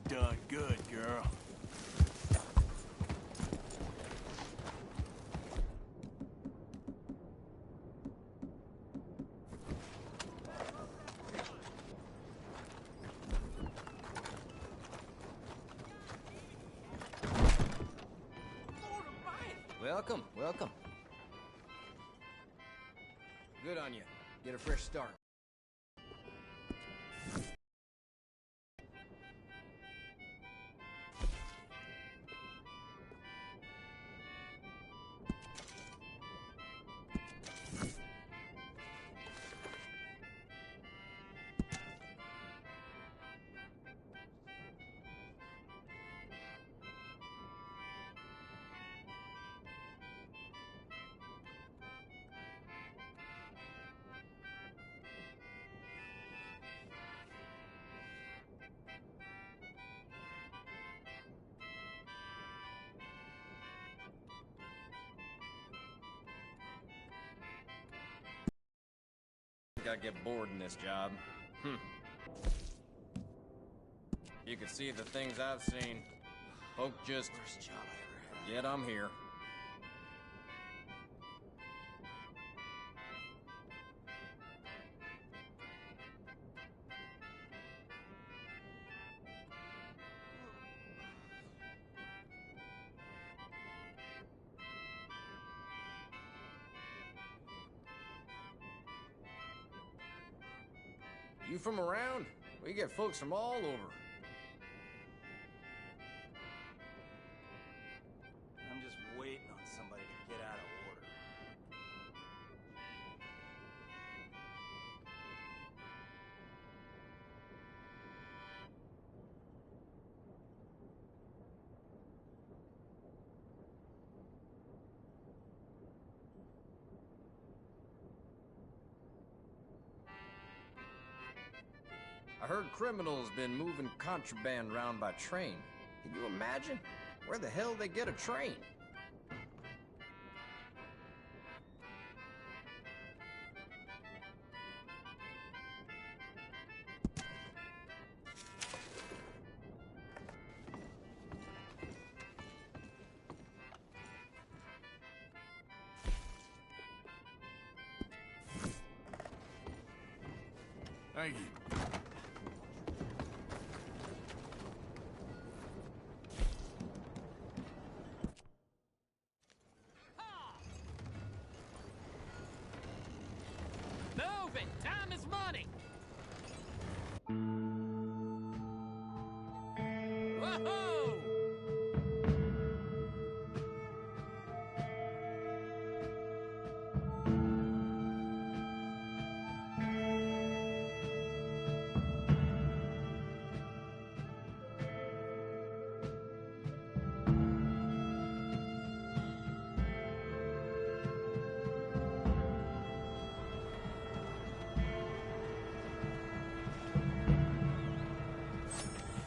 Done good, girl. Welcome, welcome. Good on you. Get a fresh start. I get bored in this job. You can see the things I've seen. Folk just... Worst job I ever had. Yet I'm here. You from around? We get folks from all over. I'm just waiting on somebody to get out of order. I heard criminals been moving contraband around by train. Can you imagine? Where the hell they get a train? Thank you. Move it! Time is money! Whoa!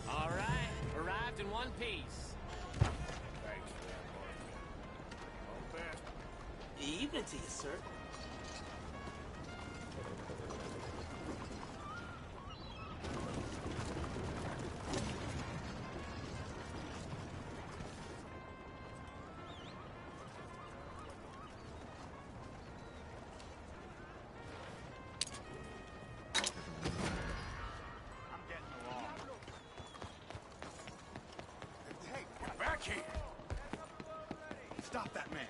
All right, arrived in one piece. Thanks for that, boy. All the best. Evening to you, sir. I'm getting along. Hey, get back here! Stop that man!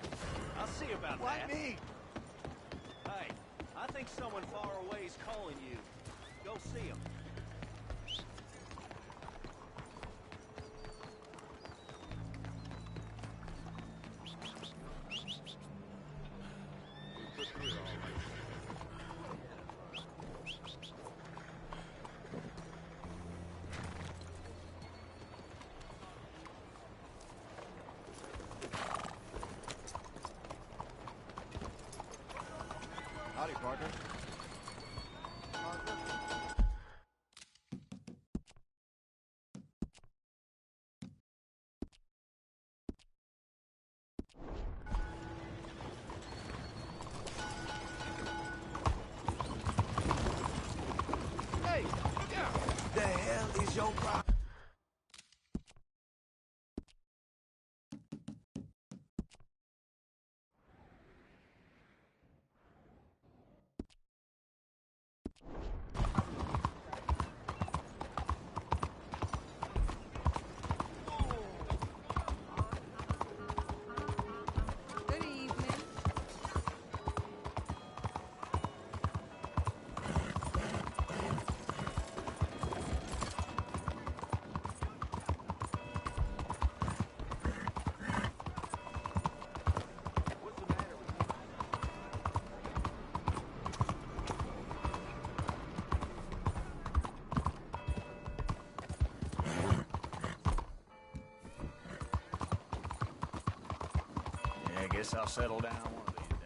I'll see about Why that. me? Hey, I think someone far away is calling you. Go see him. Howdy, partner. Hey, yeah. The hell is your problem? Guess I'll settle down one of these days.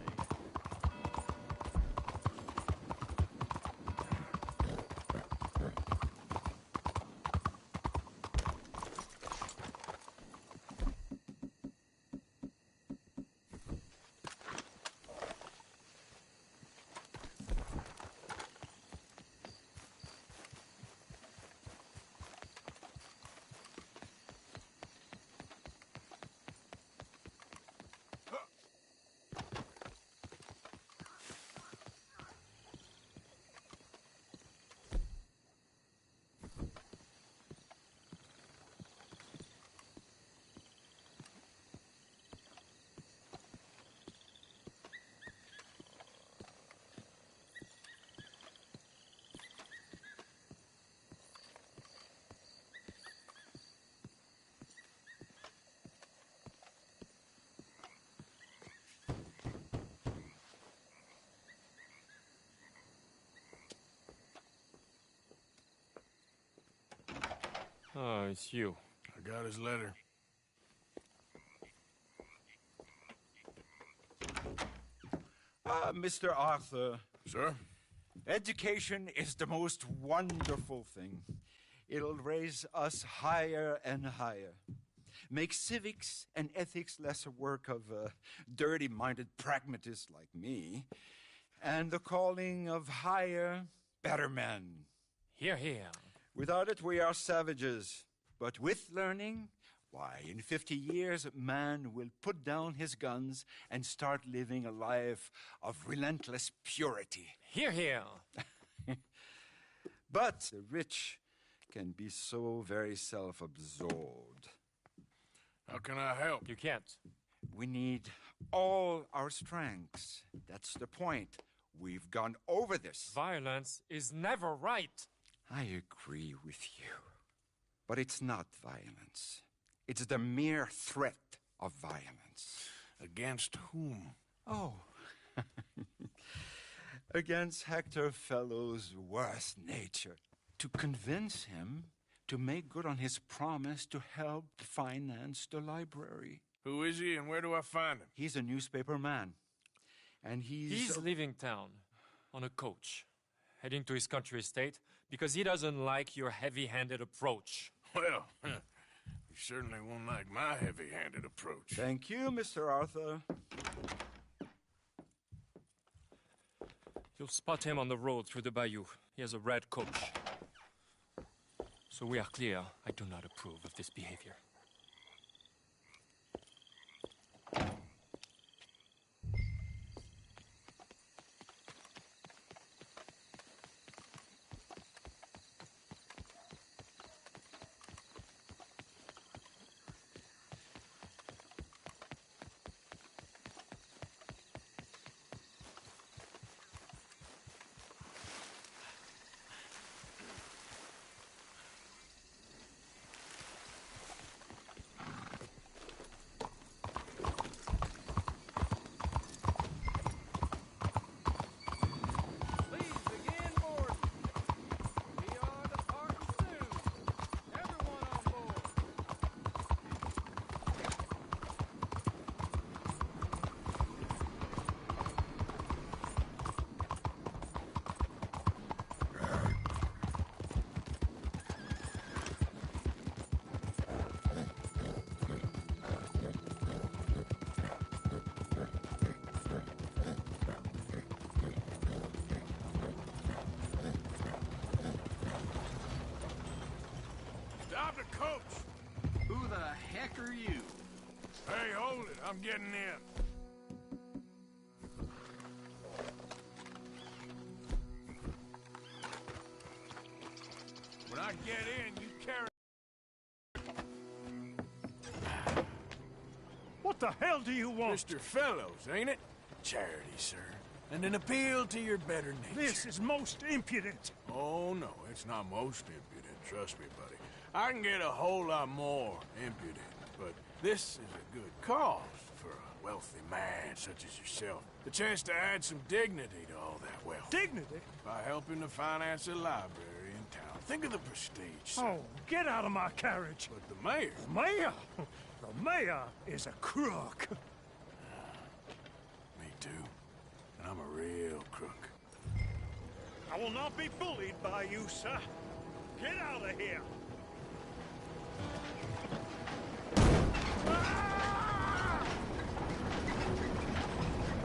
Oh, it's you. I got his letter. Mr. Arthur, Sir? education is the most wonderful thing. It'll raise us higher and higher. Make civics and ethics less a work of dirty-minded pragmatists like me, and the calling of higher, better men. Here, here. Without it, we are savages. But with learning, why, in 50 years, man will put down his guns and start living a life of relentless purity. Here, here. But the rich can be so very self-absorbed. How can I help? You can't. We need all our strengths. That's the point. We've gone over this. Violence is never right. I agree with you. But it's not violence. It's the mere threat of violence. Against whom? Oh. Against Hector Fellow's worst nature. To convince him to make good on his promise to help finance the library. Who is he and where do I find him? He's a newspaper man. And He's leaving town on a coach, heading to his country estate because he doesn't like your heavy-handed approach. Well, you certainly won't like my heavy-handed approach. Thank you, Mr. Arthur. You'll spot him on the road through the bayou. He has a red coach. So we are clear, I do not approve of this behavior. Stop the coach! Who the heck are you? Hey, hold it. I'm getting in. When I get in, you carry... What the hell do you want? Mr. Fellows, ain't it? Charity, sir. And an appeal to your better nature. This is most impudent. Oh, no, it's not most impudent. Trust me, buddy. I can get a whole lot more impudent, but this is a good cause for a wealthy man such as yourself. The chance to add some dignity to all that wealth. Dignity? By helping to finance a library in town. Think of the prestige, sir. Oh, get out of my carriage. But the mayor... Mayor? The mayor is a crook. too. And I'm a real crook. I will not be bullied by you, sir. Get out of here!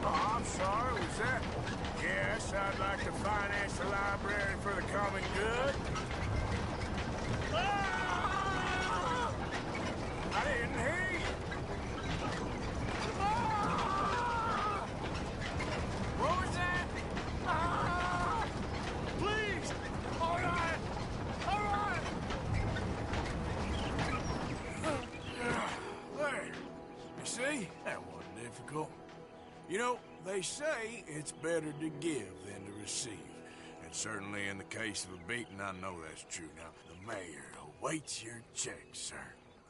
Oh, I'm sorry, was that? Yes, I'd like to finance the library for the common good. Ah! I didn't hear you. Ah! What was that? Ah! Please! All right! All right! There. You see? That wasn't difficult. You know, they say it's better to give than to receive. And certainly in the case of a beating, I know that's true. Now, the mayor awaits your check, sir.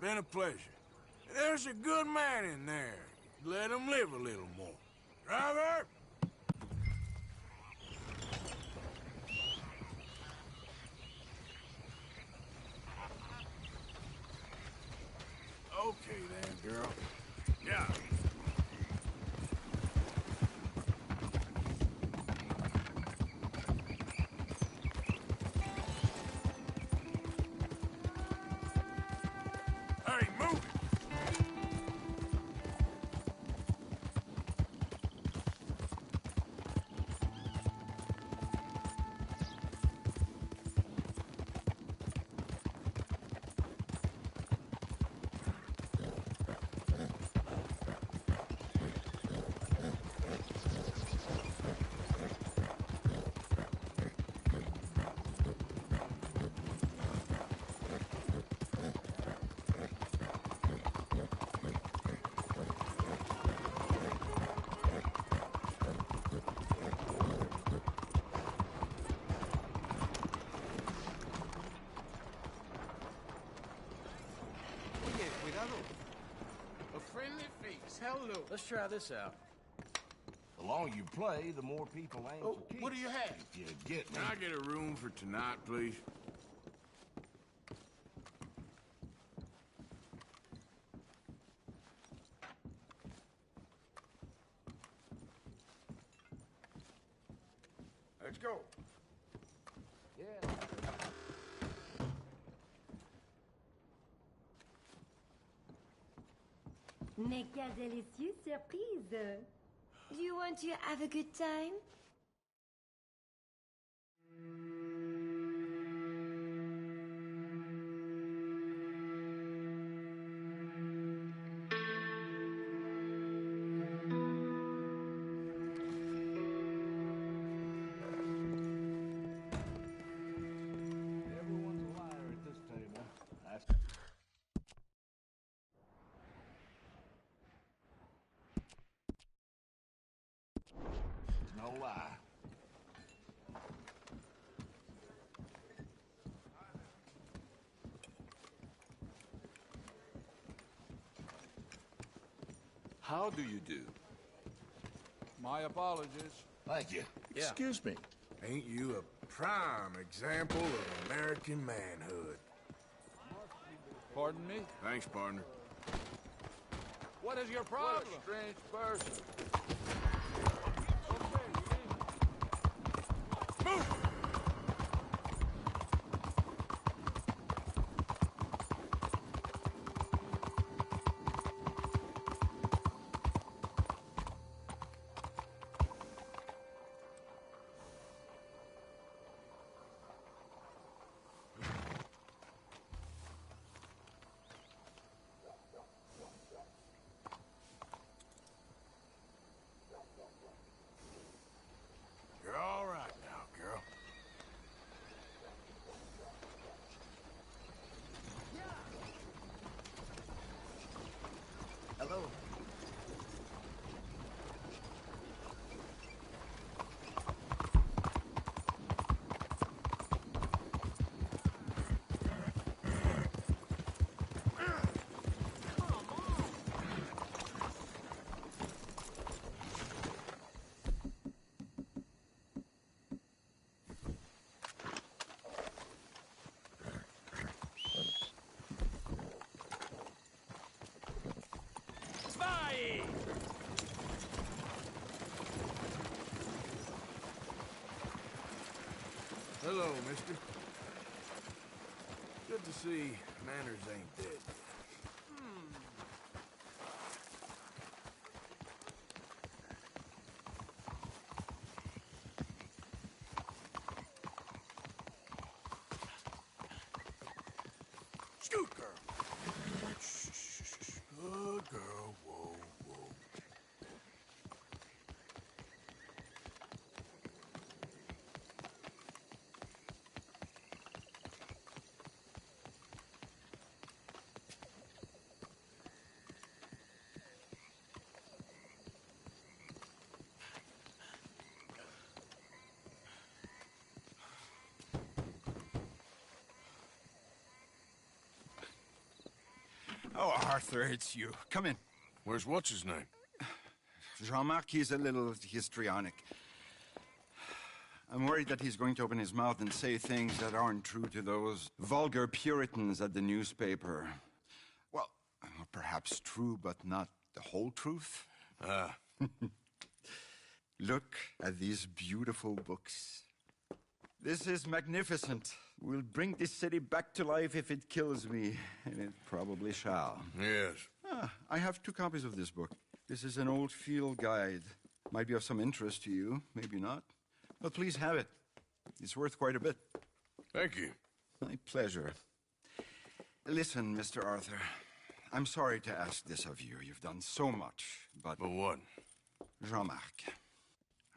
Been a pleasure. There's a good man in there. Let him live a little more. Driver! Okay then, girl. Yeah. Hey, move it! Oye, cuidado. A friendly face. Hello. Let's try this out. The longer you play, the more people answer Oh, keys. what do you have? If you get me. Can I get a room for tonight, please? Let's go. Yeah. Mais quelle délicieuse surprise! Do you want to have a good time? Everyone's a liar at this table. That's... No lie. How do you do? My apologies. Thank you. Yeah. Excuse me. Ain't you a prime example of American manhood? Pardon me? Thanks, partner. What is your problem? What a strange person. Move! You're all right now, girl. mister. Good to see manners ain't dead. Scoot, girl. Shh. Good girl. Whoa. Oh, Arthur, it's you. Come in. Where's what's-his-name? Jean-Marc, he's a little histrionic. I'm worried that he's going to open his mouth and say things that aren't true to those vulgar Puritans at the newspaper. Well, perhaps true, but not the whole truth. Look at these beautiful books. This is magnificent. We'll bring this city back to life if it kills me, and it probably shall. Yes. I have 2 copies of this book. This is an old field guide. Might be of some interest to you, maybe not. But please have it. It's worth quite a bit. Thank you. My pleasure. Listen, Mr. Arthur, I'm sorry to ask this of you. You've done so much, but... But what? Jean-Marc.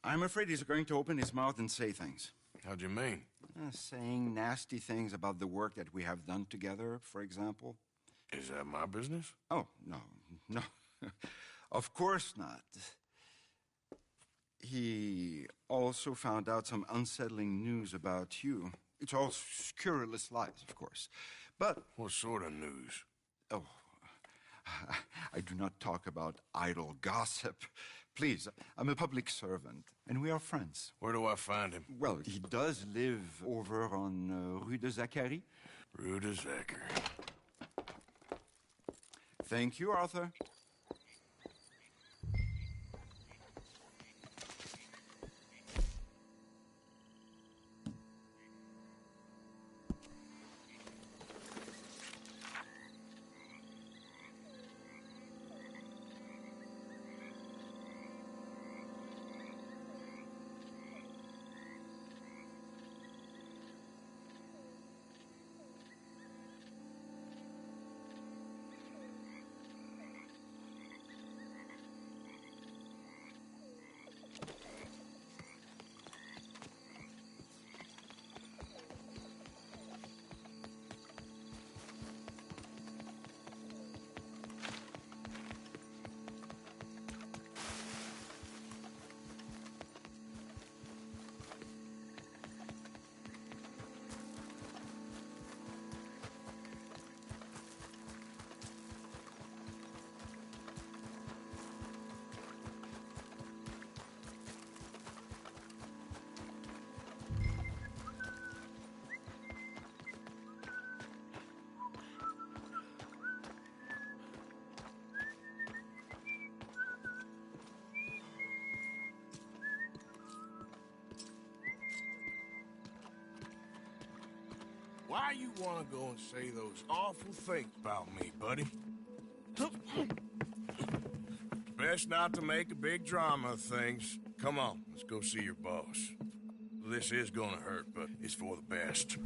I'm afraid he's going to open his mouth and say things. How'd you mean? Saying nasty things about the work that we have done together, for example. Is that my business? Oh, no. Of course not. He also found out some unsettling news about you. It's all scurrilous lies, of course. But... What sort of news? Oh, I do not talk about idle gossip. Please, I'm a public servant, and we are friends. Where do I find him? Well, he does live over on Rue de Zachary. Rue de Zachary. Thank you, Arthur. Why you want to go and say those awful things about me, buddy? Best not to make a big drama of things. Come on, let's go see your boss. This is gonna hurt, but it's for the best.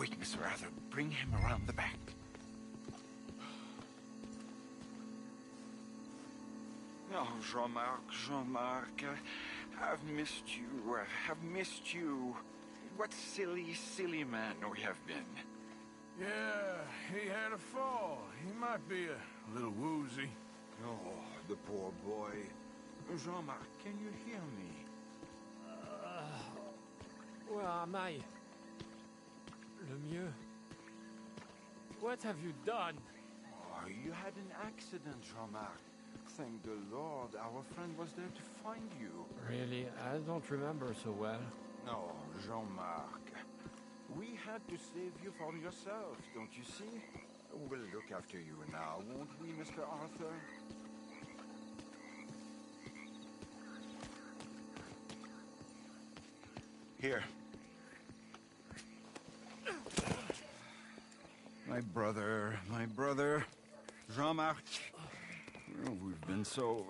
Quick, Mr. Arthur, bring him around the back. Oh, Jean-Marc, I've missed you. I've missed you. What silly, silly man we have been. Yeah, he had a fall. He might be a little woozy. Oh, the poor boy. Jean-Marc, can you hear me? Where am I? Lemieux? What have you done? Oh, you had an accident, Jean-Marc. Thank the Lord, our friend was there to find you. Really? I don't remember so well. No, Jean-Marc. We had to save you from yourself, don't you see? We'll look after you now, won't we, Mr. Arthur? Here. My brother, Jean-Marc. Oh, we've been so...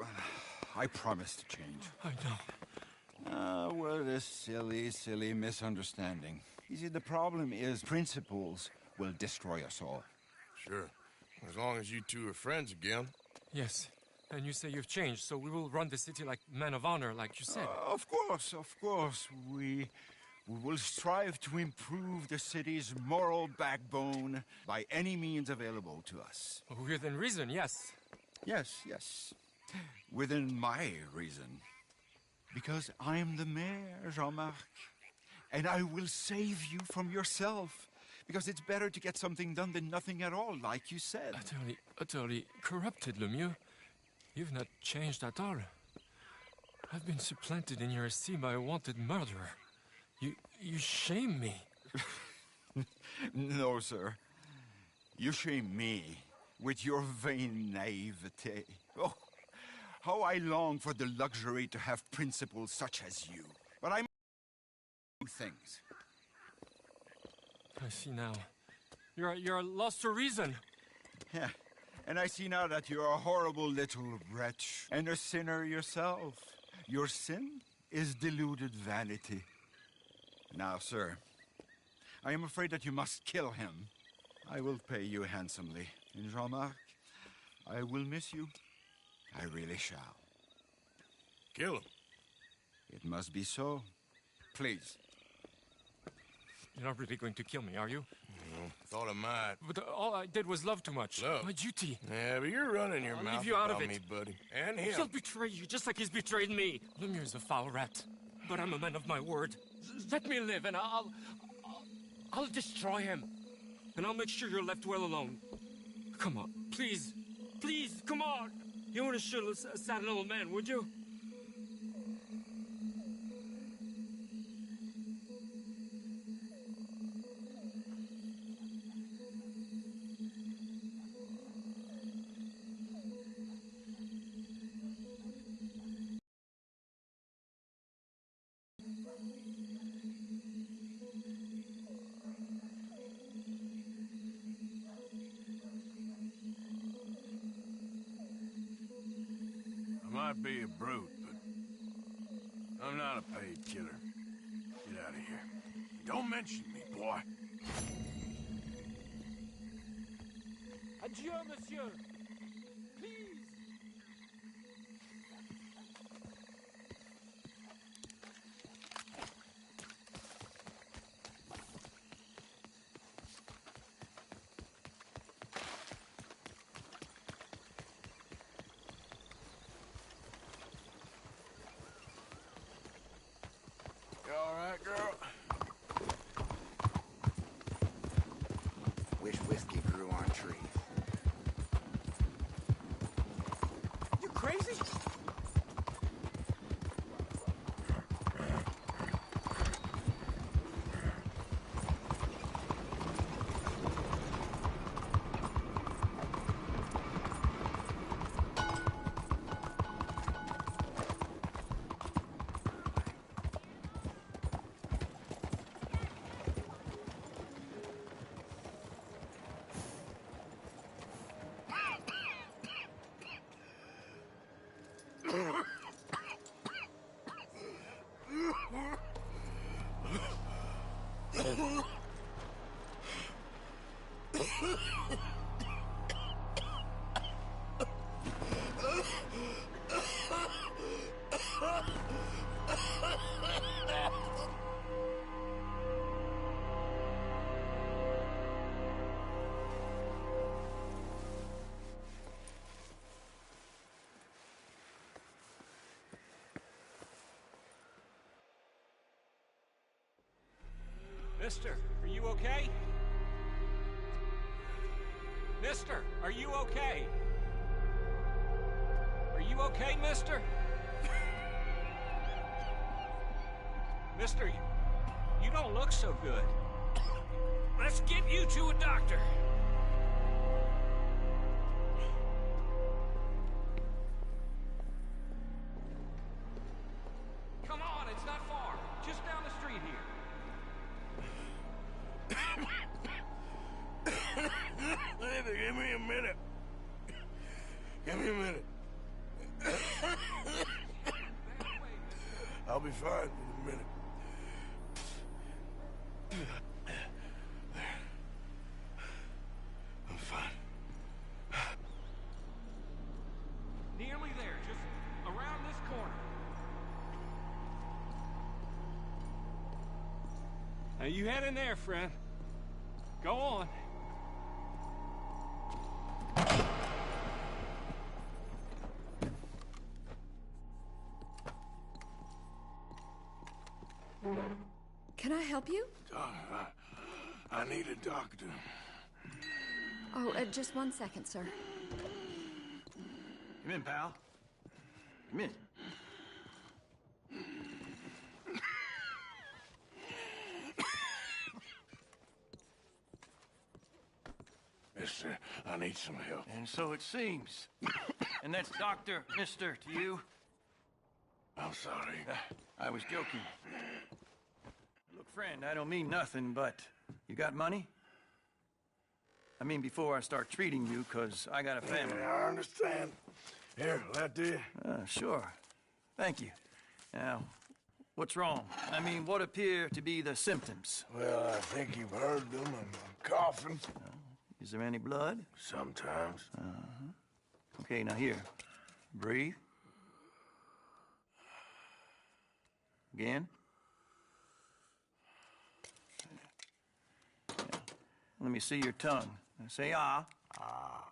I promise to change. I know. Well, this silly, silly misunderstanding. You see, the problem is principles will destroy us all. Sure. As long as you two are friends again. Yes. And you say you've changed, so we will run the city like men of honor, like you said. Of course. We will strive to improve the city's moral backbone by any means available to us. Within reason, yes. Yes. Within my reason. Because I'm the mayor, Jean-Marc. And I will save you from yourself. Because it's better to get something done than nothing at all, like you said. Utterly corrupted, Lemieux. You've not changed at all. I've been supplanted in your esteem by a wanted murderer. You shame me. No, sir. You shame me with your vain naivete. Oh, how I long for the luxury to have principles such as you. But I do things. I see now. You're lost to reason. Yeah, and I see now that you're a horrible little wretch and a sinner yourself. Your sin is deluded vanity. Now, sir, I am afraid that you must kill him. I will pay you handsomely. And Jean-Marc, I will miss you. I really shall. Kill him. It must be so. Please. You're not really going to kill me, are you? Thought I might. But all I did was love too much. Love? My duty. Yeah, but you're running your I'll mouth leave you out of about it. me, buddy. And him. He'll betray you just like he's betrayed me. Lemieux is a foul rat. But I'm a man of my word. Let me live and I'll destroy him. And I'll make sure you're left well alone. Come on, please. Please, come on. You wouldn't shoot a sad old man, would you? I might be a brute, but I'm not a paid killer. Get out of here. Don't mention me, boy. Adieu, monsieur. Please. You all right, girl? Wish whiskey grew on trees. You crazy? Mister, are you okay? Mister, are you okay? Are you okay, mister? Mister, you don't look so good. Let's get you to a doctor. Come on, it's not far. Just down the street here. Give me a minute. Give me a minute. I'll be fine in a minute. There. I'm fine. Nearly there, just around this corner. Now you head in there, friend. Go on. Can I help you? I need a doctor. Oh, just 1 second, sir. Come in, pal. Come in. Mister, I need some help. And so it seems. And that's Dr. Mister to you? I'm sorry. I was joking. Look, friend, I don't mean nothing, but you got money? I mean, before I start treating you, 'cause I got a family. Yeah, I understand. Here, that do you? Sure. Thank you. Now, what's wrong? I mean, what appear to be the symptoms? Well, I think you've heard them. I'm coughing. Is there any blood? Sometimes. Okay, now here. Breathe. Again. Yeah. Let me see your tongue. Now say ah. Ah.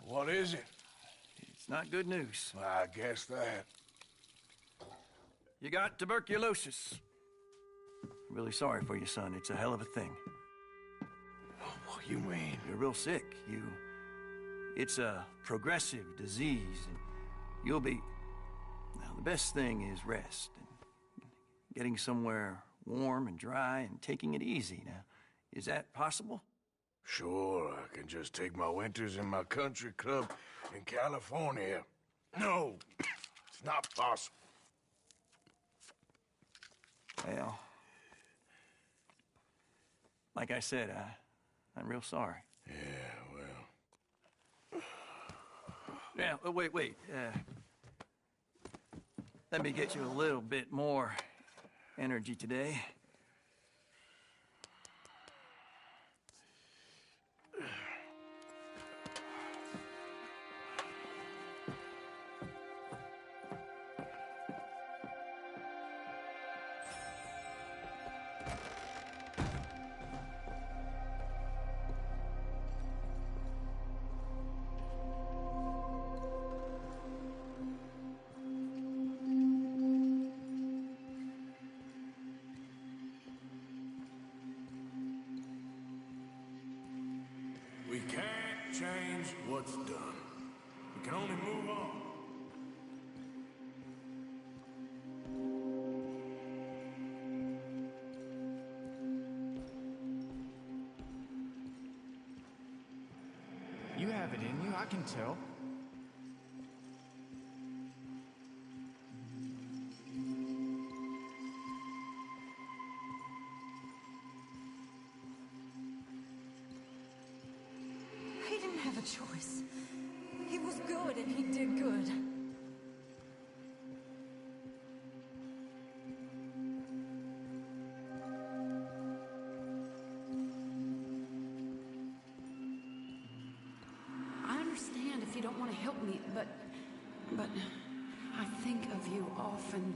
What is it? It's not good news. I guess that. You got tuberculosis. Really sorry for you, son. It's a hell of a thing. What do you mean? You're real sick. It's a progressive disease, and you'll be... Now, the best thing is rest, and getting somewhere warm and dry, and taking it easy. Now, is that possible? Sure, I can just take my winters in my country club in California. No, it's not possible. Well, like I said, I'm real sorry. Yeah, well... Now, wait. Let me get you a little bit more energy today. We can't change what's done. We can only move on. You have it in you, I can tell. He didn't have a choice. He was good and he did good. help me, but I think of you often.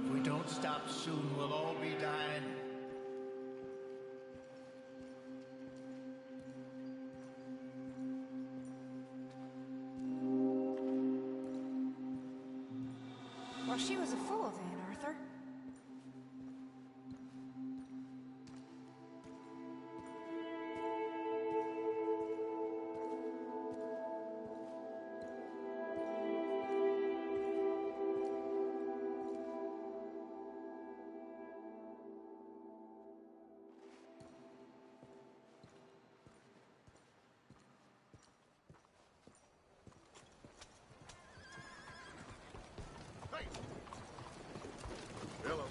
If we don't stop soon, we'll all be dying. Well, she was a fool then, Arthur. Hello.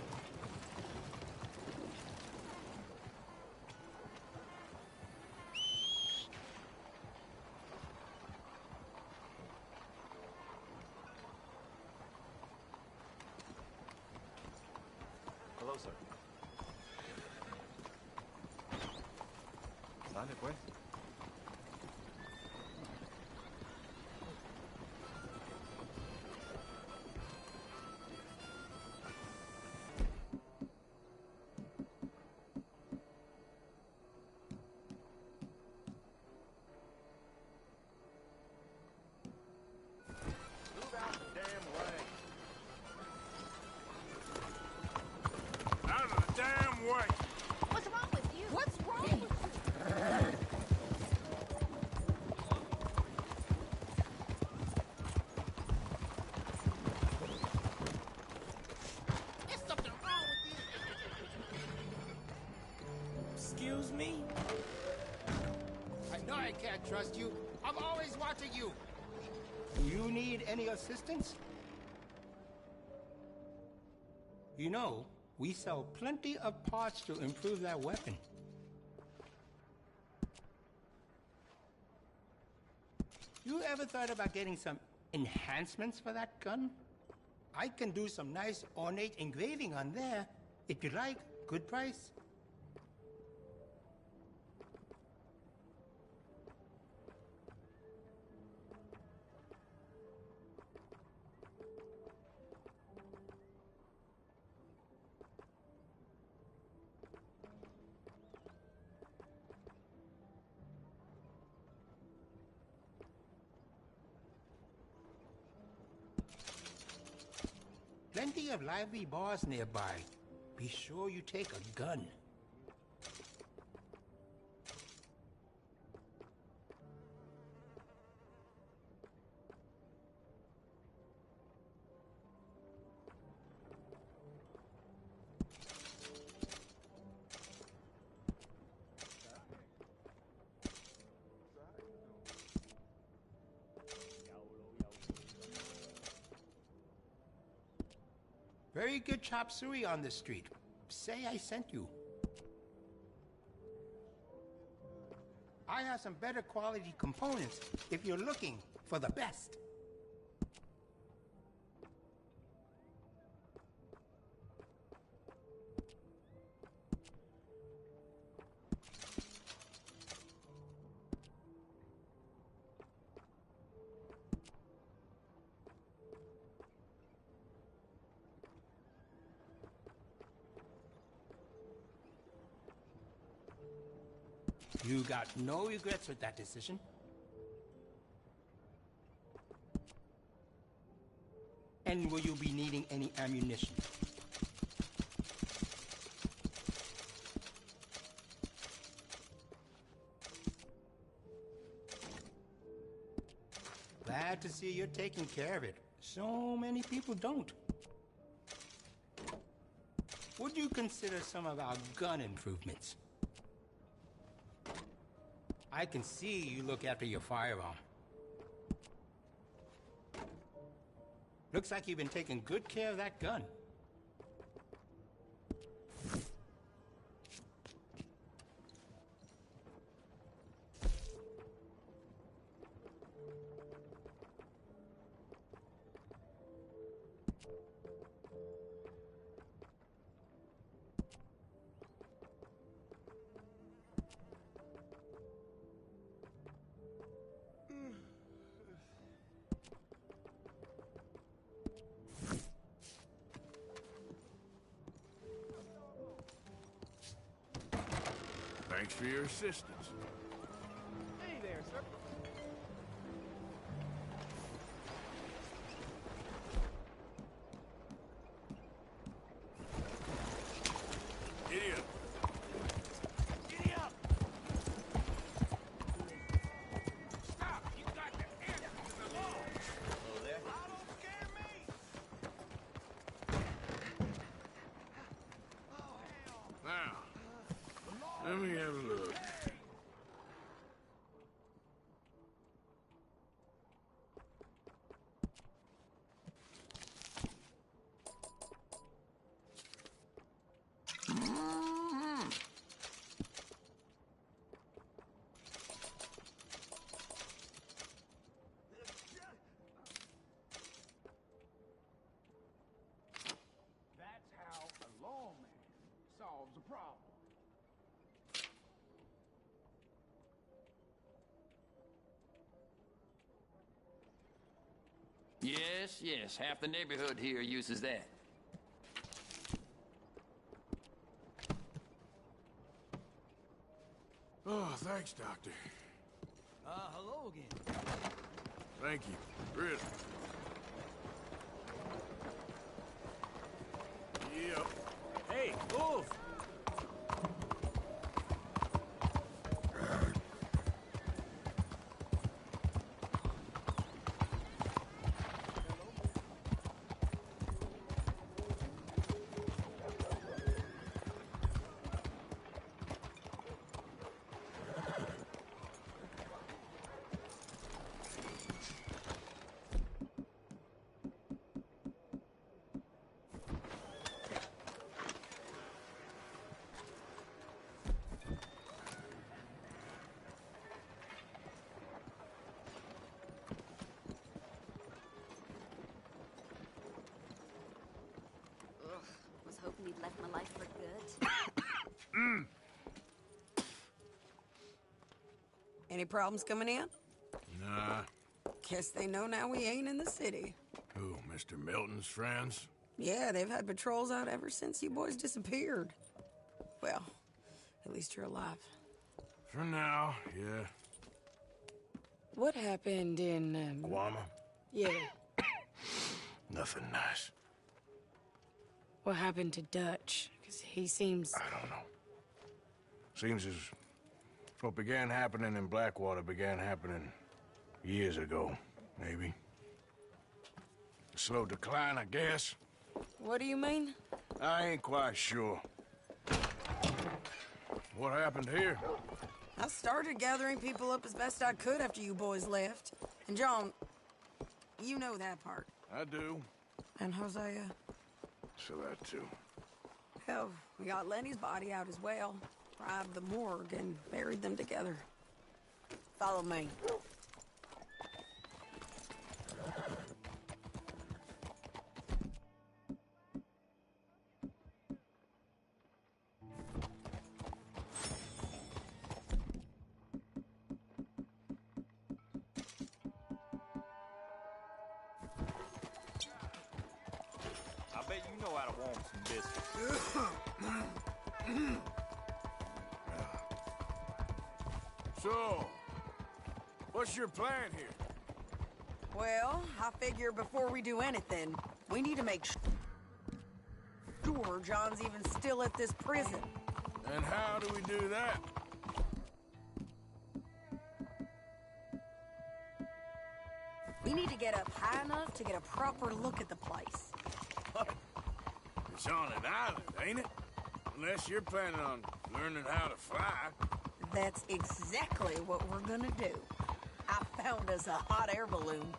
Hello, sir. Sale, pues. Move out the damn way. Out of the damn way! What's wrong with you? What's wrong with you? There's something wrong with you. Excuse me? I know I can't trust you. I'm always watching you. You need any assistance? You know, we sell plenty of parts to improve that weapon. You ever thought about getting some enhancements for that gun? I can do some nice ornate engraving on there. If you like, good price. Plenty of lively bars nearby. Be sure you take a gun. Very good chop suey on the street. Say I sent you. I have some better quality components if you're looking for the best. You got no regrets with that decision? And will you be needing any ammunition? Glad to see you're taking care of it. So many people don't. Would you consider some of our gun improvements? I can see you look after your firearm. Looks like you've been taking good care of that gun. Thanks for your assistance. Hey there, sir. Giddy up. Giddy up! Stop! You got to answer to the law! Hello there. I don't scare me! Now, let me have a look. That's how a lawman solves a problem. Yes, yes. Half the neighborhood here uses that. Oh, thanks, Doctor. Hello again. Thank you. Really. Yep. Hey, move! Was hoping you'd left my life for good. Any problems coming in? Nah. Guess they know now we ain't in the city. Who, Mr. Milton's friends? Yeah, they've had patrols out ever since you boys disappeared. Well, at least you're alive. For now, yeah. What happened in, Guama? Yeah. Nothing nice. What happened to Dutch? Because he seems... I don't know. Seems as what began happening in Blackwater began happening years ago, maybe. A slow decline, I guess. What do you mean? I ain't quite sure. What happened here? I started gathering people up as best I could after you boys left. And John, you know that part. I do. And Hosea? So that too. Hell, we got Lenny's body out as well. Robbed the morgue and buried them together. Follow me. I bet you know how to warm some biscuits. So, what's your plan here? Well, I figure before we do anything, we need to make sure John's even still at this prison. And how do we do that? We need to get up high enough to get a proper look at the place. It's on an island, ain't it? Unless you're planning on learning how to fly. That's exactly what we're gonna do. I found us a hot air balloon.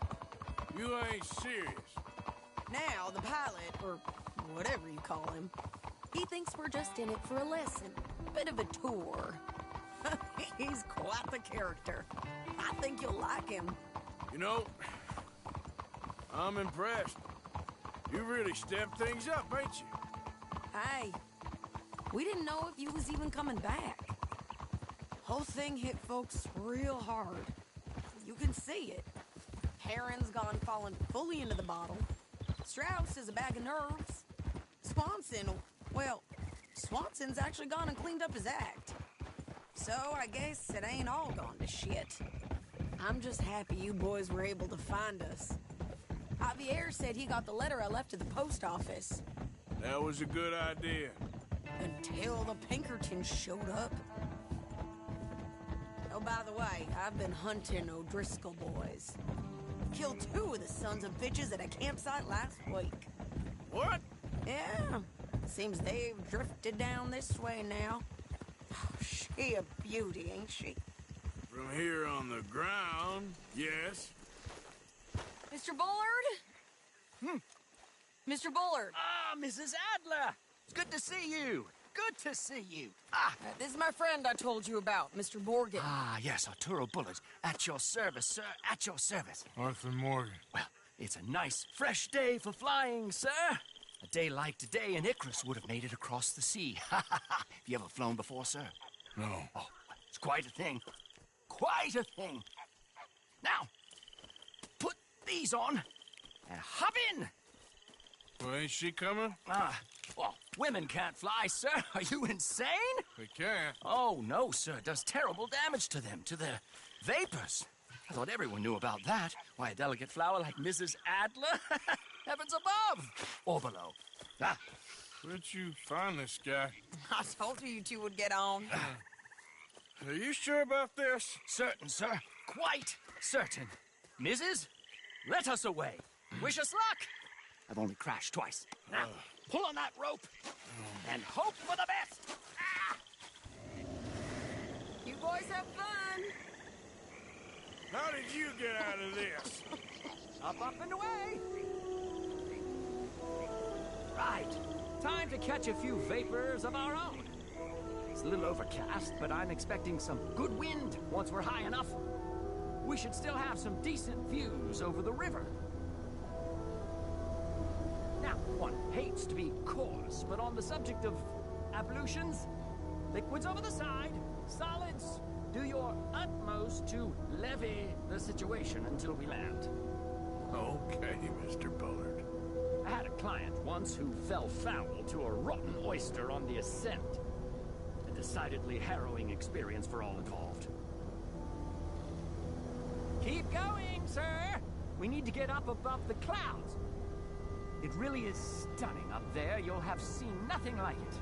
You ain't serious. Now, the pilot, or whatever you call him, he thinks we're just in it for a lesson. Bit of a tour. He's quite the character. I think you'll like him. You know, I'm impressed. You really stepped things up, ain't you? Hey, we didn't know if you was even coming back. Whole thing hit folks real hard. You can see it. Heron's gone falling fully into the bottle. Strauss is a bag of nerves. Swanson, well, Swanson's actually gone and cleaned up his act. So I guess it ain't all gone to shit. I'm just happy you boys were able to find us. Javier said he got the letter I left at the post office. That was a good idea. Until the Pinkertons showed up. Oh, by the way, I've been hunting O'Driscoll boys. Killed 2 of the sons of bitches at a campsite last week. What? Yeah. Seems they've drifted down this way now. Oh, she a beauty, ain't she? From here on the ground, yes. Mr. Bullard? Mr. Bullard. Ah, Mrs. Adler! It's good to see you. Good to see you. This is my friend I told you about, Mr. Morgan. Ah, yes, Arturo Bullard. At your service, sir. At your service. Arthur Morgan. Well, it's a nice, fresh day for flying, sir. A day like today, and Icarus would have made it across the sea. Have you ever flown before, sir? No. Oh, it's quite a thing. Quite a thing. Now, put these on and hop in. Well, ain't she coming? Well, women can't fly, sir. Are you insane? They can't. Oh, no, sir. It does terrible damage to them, to their vapors. I thought everyone knew about that. Why, a delicate flower like Mrs. Adler? Heavens above! Or below. Where'd you find this guy? I told you two would get on. Are you sure about this? Certain, sir. Quite certain. Mrs., let us away. Wish us luck. I've only crashed twice. Now, pull on that rope and hope for the best. You boys have fun. How did you get out of this? Up and away. Right. Time to catch a few vapors of our own. It's a little overcast, but I'm expecting some good wind once we're high enough. We should still have some decent views over the river. Now, one hates to be coarse, but on the subject of ablutions, liquids over the side, solids, do your utmost to levy the situation until we land. Okay, Mr. Bullard. I had a client once who fell foul to a rotten oyster on the ascent. A decidedly harrowing experience for all involved. Keep going, sir! We need to get up above the clouds. It really is stunning up there. You'll have seen nothing like it.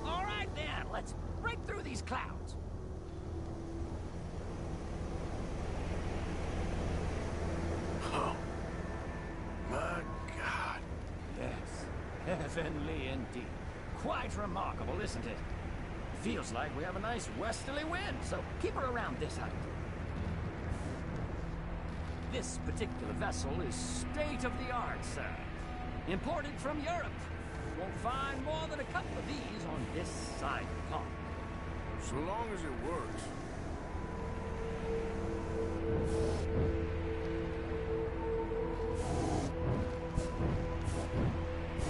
All right, then. Let's break through these clouds. Oh, my God. Yes, heavenly indeed. Quite remarkable, isn't it? Feels like we have a nice westerly wind, so keep her around this height. This particular vessel is state-of-the-art, sir. Imported from Europe. Won't find more than a couple of these on this side of the pond. So long as it works.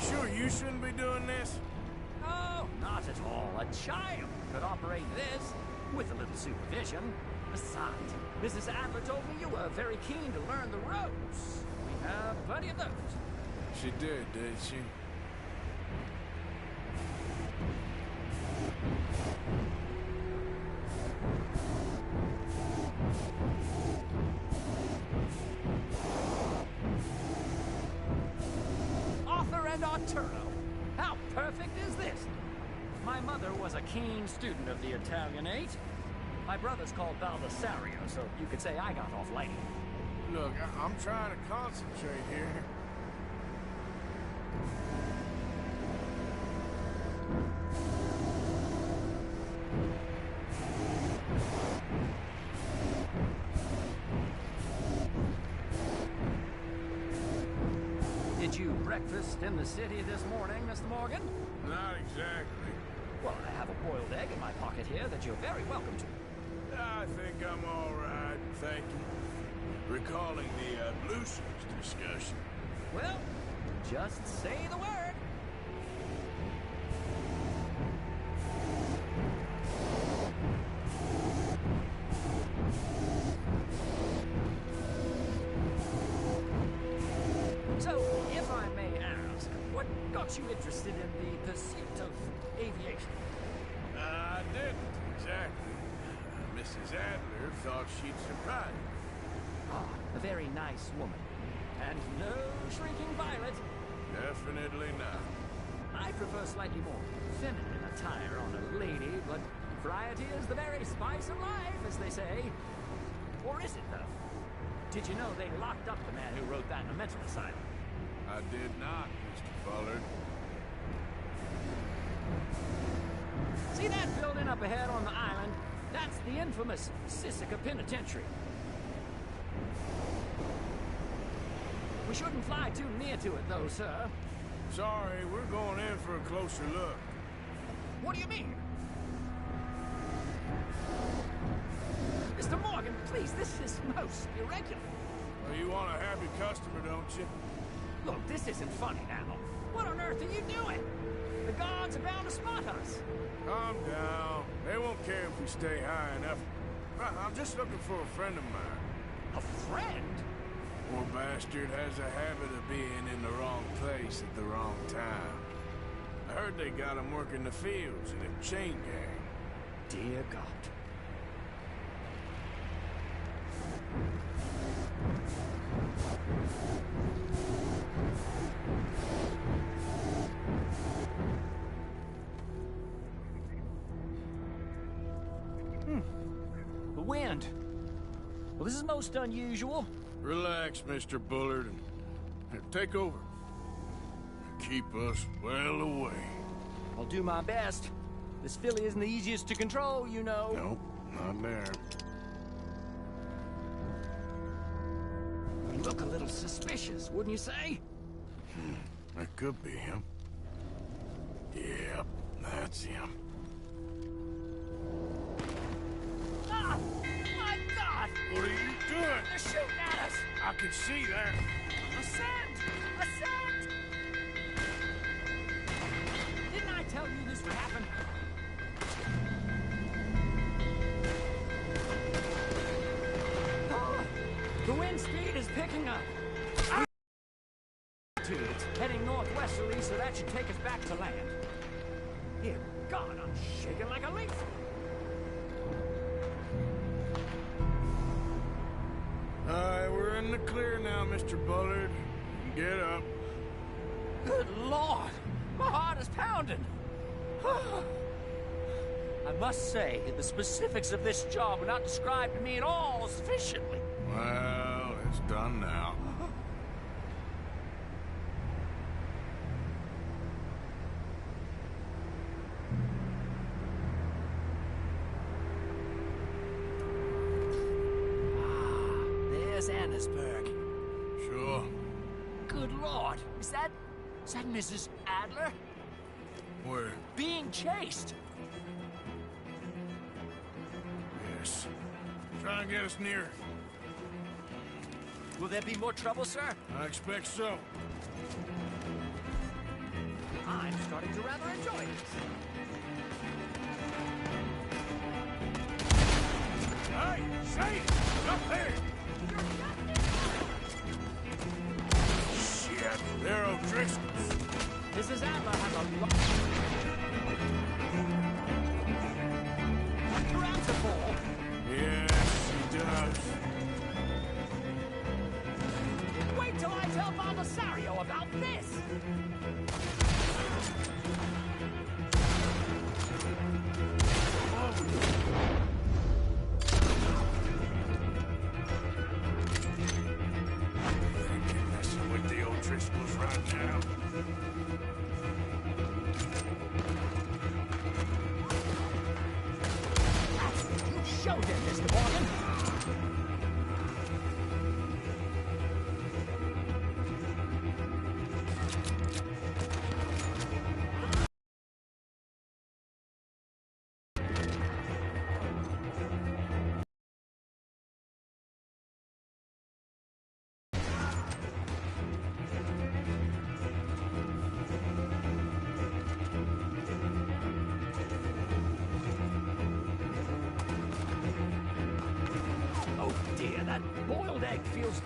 Sure you shouldn't be doing this? Oh, not at all. A child could operate this with a little supervision. Besides, Mrs. Adler told me you were very keen to learn the ropes. We have plenty of those. She did she? Arthur and Arturo. How perfect is this? My mother was a keen student of the Italianate. My brother's called Baldessario, so you could say I got off lightly. Look, I'm trying to concentrate here. Did you breakfast in the city this morning, Mr. Morgan? Not exactly. Well, I have a boiled egg in my pocket here that you're very welcome to. I think I'm all right, thank you. Recalling the ablutions discussion. Well, just say the word. So, got you interested in the pursuit of aviation? I didn't, exactly. Mrs. Adler thought she'd surprise me. Ah, a very nice woman. And no shrinking violet. Definitely not. I prefer slightly more feminine attire on a lady, but variety is the very spice of life, as they say. Or is it, though? Did you know they locked up the man who wrote that in a mental asylum? I did not, Mr. Bullard. See that building up ahead on the island? That's the infamous Sisika Penitentiary. We shouldn't fly too near to it, though, sir. Sorry, we're going in for a closer look. What do you mean? Mr. Morgan, please, this is most irregular. Well, you want a happy customer, don't you? Look, this isn't funny now. What on earth are you doing? The guards are bound to spot us. Calm down. They won't care if we stay high enough. I'm just looking for a friend of mine. A friend? Poor bastard has a habit of being in the wrong place at the wrong time. I heard they got him working the fields in a chain gang. Dear God. The wind. Well, this is most unusual. Relax, Mr. Bullard, and here, take over. Keep us well away. I'll do my best. This filly isn't the easiest to control, you know. Nope, not there. You look a little suspicious, wouldn't you say? That could be him. Yep, that's him. Ah! My God! What are you doing? They're shooting at us! I can see that. Ascend! Ascend! Didn't I tell you this would happen? Oh, the wind speed is picking up. It's heading northwesterly, so that should take us back to land. Dear God, I'm shaking like a leaf. Alright, we're in the clear now, Mr. Bullard. Get up. Good Lord! My heart is pounding! I must say, the specifics of this job were not described to me at all sufficiently. Well, it's done now. There's Annesburg. Sure. Good Lord! Is that Mrs. Adler? Where? Being chased! Yes. Try and get us near. Will there be more trouble, sir? I expect so. I'm starting to rather enjoy this. Hey! Say it! Up there! Shit! They're O'Driscolls. Mrs. Adler has a lot... Around to fall. Yes, he does. Wait till I tell Baldasario about this! Messing with the O'Driscolls right now. You showed him, Mr. Morgan! Oh dear, that boiled egg feels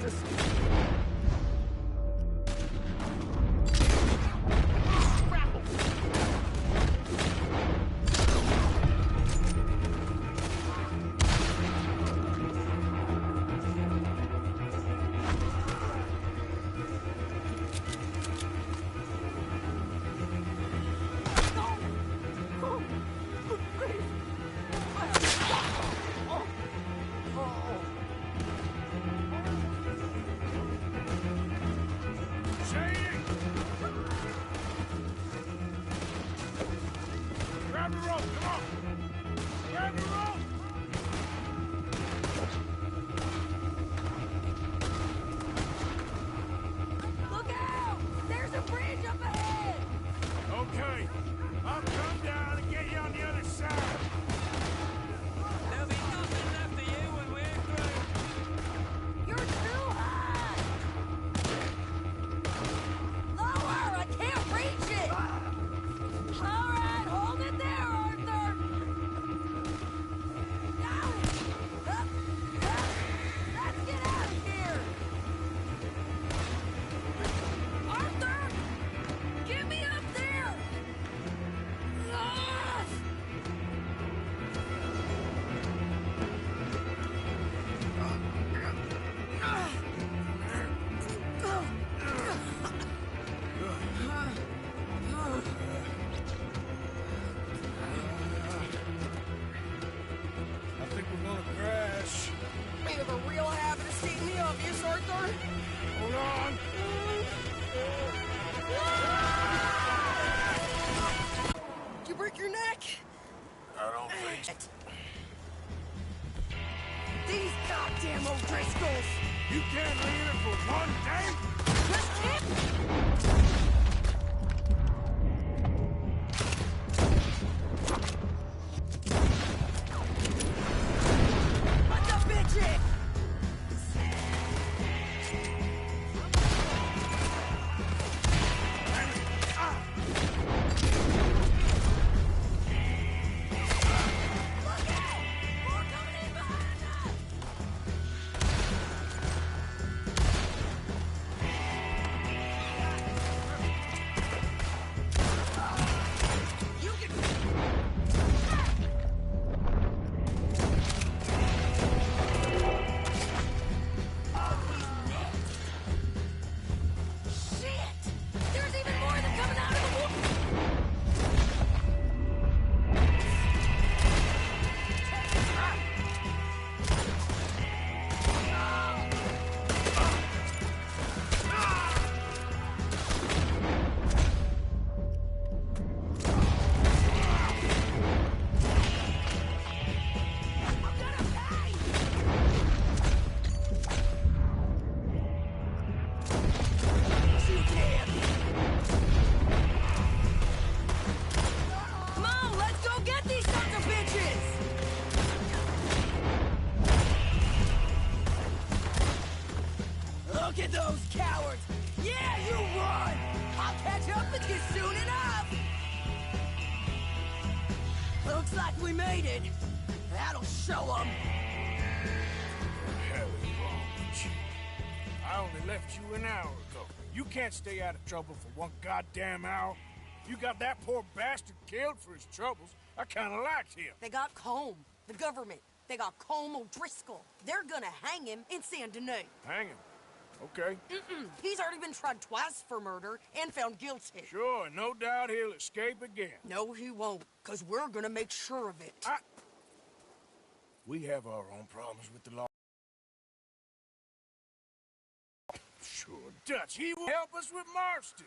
rope! Come on! Grab the rope! Look out! There's a bridge up ahead! Okay, I'll come down and get you on the other side. There'll be nothing left of you when we're through. You're too high! Lower! I can't reach it! All right, hold it there, Arthur! Down! Up! Let's get out of here! Arthur! Get me up there! Ah! I think we're gonna crash. You have a real habit of seeing me obvious, Arthur. Hold on. Did you break your neck? I don't think so. These goddamn O'Driscolls! You can't leave it for one day? Just keep... What the bitch? Look out! More coming in behind us! You can... Shit! There's even more of them coming out of the water! Come on, let's go get these sons of bitches! Look at those cowards! Yeah, you run! I'll catch up with you soon enough! Looks like we made it. That'll show them. The hell is wrong with you? I only left you an hour ago. You can't stay out of trouble for one goddamn hour. You got that poor bastard killed for his troubles. I kind of liked him. They got Combe, the government. They got Combe O'Driscoll. They're gonna hang him in Saint Denis. Hang him. Okay. He's already been tried twice for murder and found guilty. Sure, no doubt he'll escape again. No, he won't, because we're gonna make sure of it. We have our own problems with the law. Sure, Dutch, he will help us with Marston.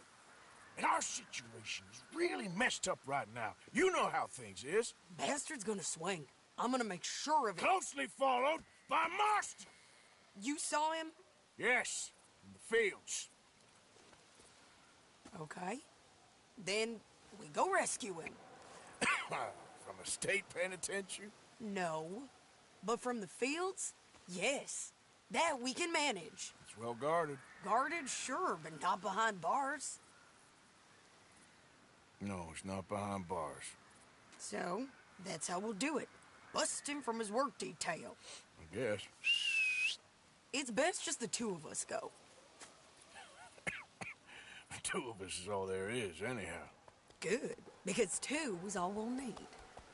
And our situation is really messed up right now. You know how things is. Bastard's gonna swing. I'm gonna make sure of it. Closely followed by Marston. You saw him? Yes, in the fields. Okay. Then we go rescue him. From a state penitentiary? No. But from the fields? Yes. That we can manage. It's well guarded. Guarded, sure, but not behind bars. No, it's not behind bars. So, that's how we'll do it. Bust him from his work detail. I guess. It's best just the two of us go. The two of us is all there is, anyhow. Good, because two is all we'll need.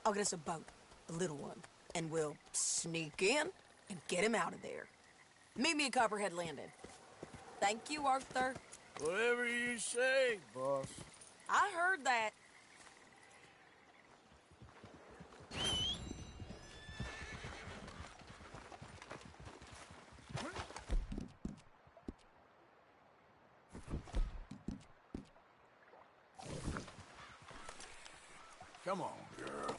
I'll get us a boat, a little one, and we'll sneak in and get him out of there. Meet me at Copperhead Landing. Thank you, Arthur. Whatever you say, boss. I heard that. Come on, girl.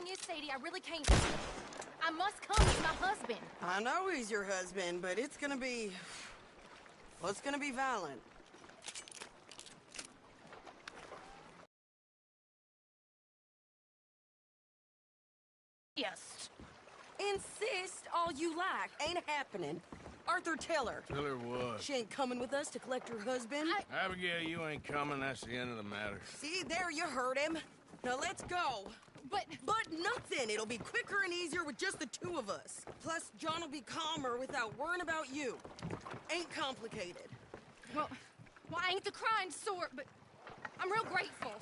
thing is, Sadie, I really can't... I must come meet my husband. I know he's your husband, but it's gonna be... Well, it's gonna be violent. Yes. Insist all you like. Ain't happening. Arthur, tell her. Tell her what? She ain't coming with us to collect her husband. Abigail, you ain't coming. That's the end of the matter. See, there you heard him. Now let's go. But nothing. It'll be quicker and easier with just the two of us. Plus, John will be calmer without worrying about you. Ain't complicated. Well, I ain't the crying sort, but I'm real grateful.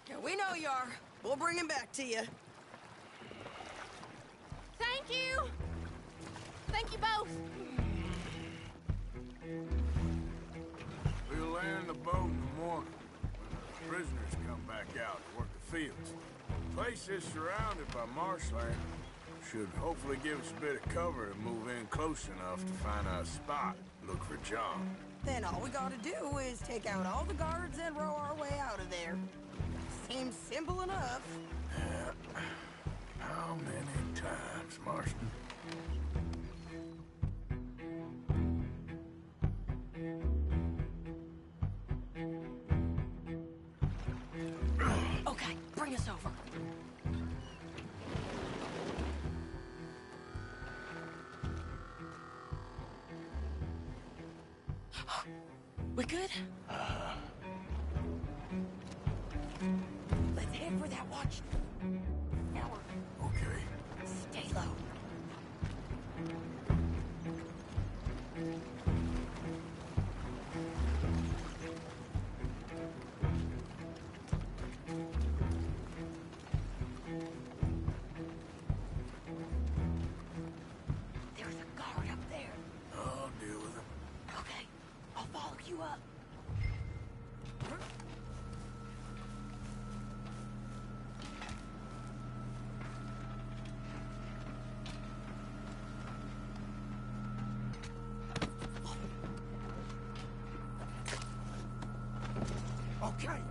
Yeah, we know you are. We'll bring him back to you. Thank you. Thank you both. We'll land the boat in the morning when the prisoners come back out to work the fields. The place is surrounded by marshland. Should hopefully give us a bit of cover to move in close enough to find a spot. Look for John. Then all we gotta do is take out all the guards and row our way out of there. Seems simple enough. How many times, Marston? Okay, bring us over. We good? Let's head for that watch tower. Okay. Stay low. There's a guard up there. I'll deal with him. Okay, I'll follow you up. Okay.